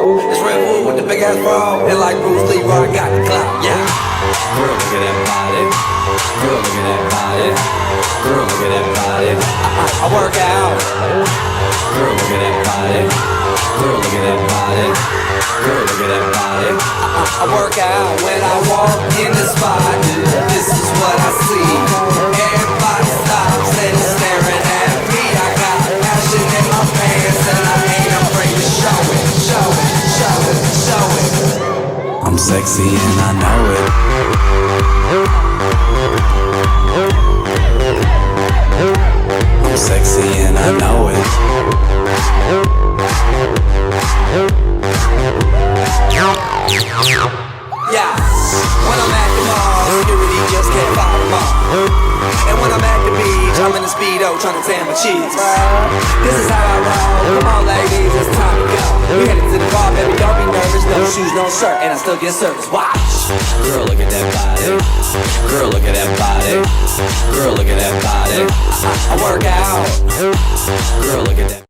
It's Red Bull with the big ass bra. And like Bruce Lee, I got the clout, yeah. Girl, look at that body. Girl, look at that body. Girl, look at that body. I work out. Girl, look at that body. Girl, look at that body. Girl, look at that body. I work out when I walk in the spot. This is what I see. Everybody stops and is staring at me. I got passion in my pants and I ain't afraid to show it, show it, show it, show it. I'm sexy and I know it. I'm sexy and I know it. Yeah, when I'm at the mall, security just can't follow them all. And when I'm at the beach, I'm in a Speedo trying to tan my cheeks. This is how I roll, come on ladies, it's time to go. We headed to the bar, baby, don't be nervous. No shoes, no shirt, and I still get service, watch. Girl, look at that body. Girl, look at that body. Girl, look at that body. I work out. Girl, look at that.